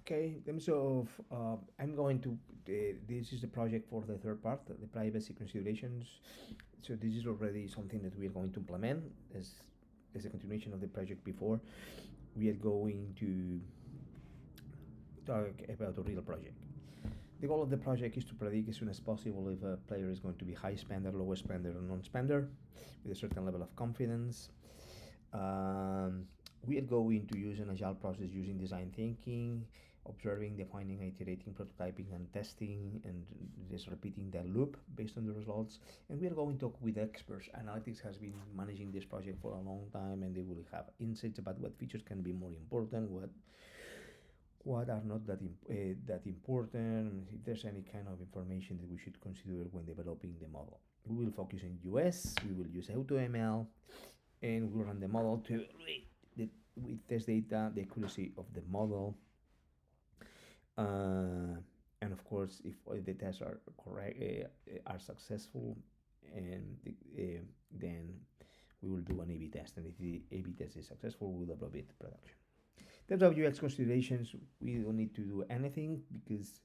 Okay, in terms of, I'm going to, this is the project for the third part, the privacy considerations. So this is already something that we are going to implement as a continuation of the project before. We are going to talk about a real project. The goal of the project is to predict as soon as possible if a player is going to be high spender, low spender, or non-spender with a certain level of confidence. Um, we are going to use an agile process using design thinking, observing, defining, iterating, prototyping, and testing, and just repeating that loop based on the results. And we are going to talk with experts. Analytics has been managing this project for a long time, and they will have insights about what features can be more important, what are not that important, if there's any kind of information that we should consider when developing the model. We will focus on US, we will use AutoML, and we'll run the model to evaluate with test data, the accuracy of the model, and of course, if the tests are correct, are successful, and then we will do an A/B test, and if the A/B test is successful, we'll develop it to production. In terms of UX considerations, we don't need to do anything because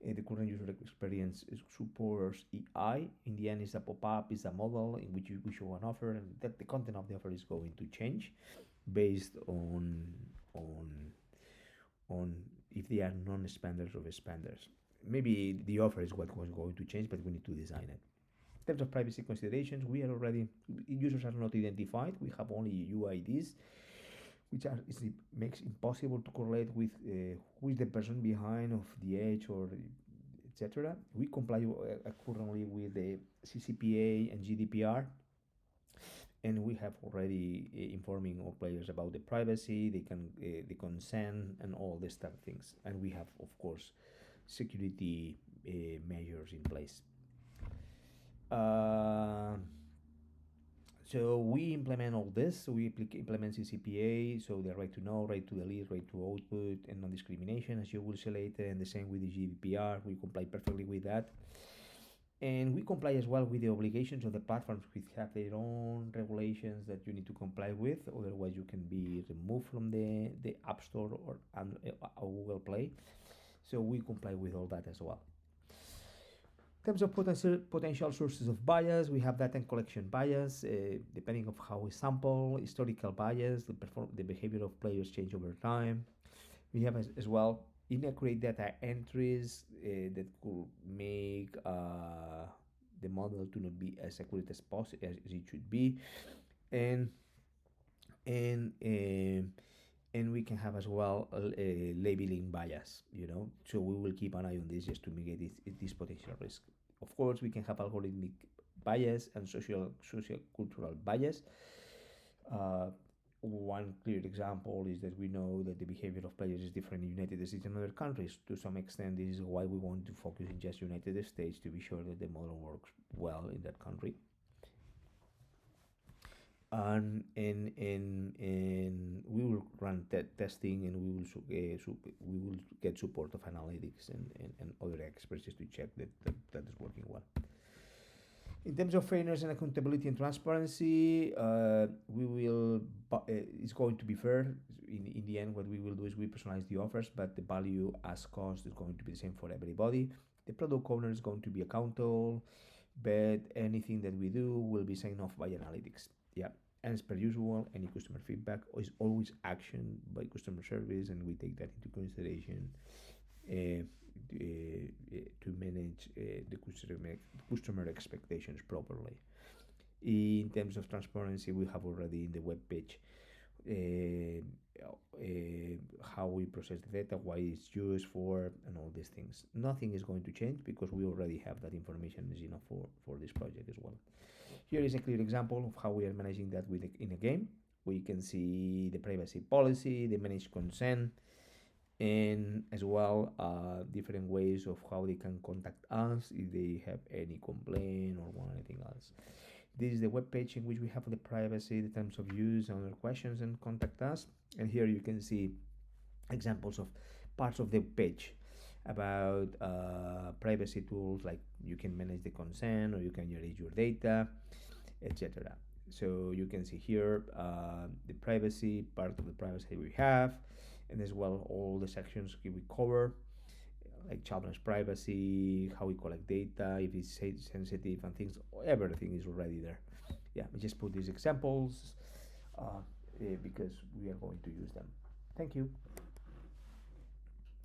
the current user experience supports EI. In the end, it's a pop-up, it's a model in which we show an offer, and that the content of the offer is going to change based on on if they are non-spenders or spenders. Maybe the offer is what was going to change, but we need to design it. In terms of privacy considerations, we are already users are not identified. We have only UIDs, which are it makes impossible to correlate with who is the person behind of the age or etc. We comply currently with the CCPA and GDPR, and we have already informing all players about the privacy, they can the consent, and all these type of things. And we have, of course, security measures in place. Uh, so we implement all this. So we implement CCPA, so the right to know, right to delete, right to output, and non-discrimination, as you will see later. And the same with the GDPR. We comply perfectly with that. And we comply as well with the obligations of the platforms, which have their own regulations that you need to comply with. Otherwise, you can be removed from the App Store or Google Play. So we comply with all that as well. In terms of potential sources of bias, we have data and collection bias, depending of how we sample, historical bias, the behavior of players change over time. We have as well inaccurate data entries that could make the model to not be as accurate as possible as it should be, and and um, and we can have as well a labeling bias, so we will keep an eye on this just to mitigate this potential risk. Of course, we can have algorithmic bias and social cultural bias. uh, One clear example is that we know that the behavior of players is different in United States and other countries. To some extent, this is why we want to focus in just United States to be sure that the model works well in that country. And we will run testing, and we will get support of analytics and other experts just to check that is working well. In terms of fairness and accountability and transparency, we will. It's going to be fair. In the end, what we will do is we personalize the offers, but the value as cost is going to be the same for everybody. The product owner is going to be accountable, but anything that we do will be signed off by analytics. Yeah. And as per usual, any customer feedback is always actioned by customer service, and we take that into consideration to manage the customer expectations properly. In terms of transparency, we have already in the web page how we process the data, why it's used for, and all these things. Nothing is going to change because we already have that information is enough for this project as well. Here is a clear example of how we are managing that in a game. We can see the privacy policy, the managed consent, and as well different ways of how they can contact us if they have any complaint or want anything else. This is the web page in which we have the privacy, the terms of use, and other questions, and contact us. And here you can see examples of parts of the page about privacy tools, like you can manage the consent or you can erase your data, etc. So you can see here the privacy, part of the privacy we have, and as well all the sections we cover, like children's privacy, how we collect data, if it's sensitive and things. Everything is already there. Yeah, we just put these examples because we are going to use them. Thank you.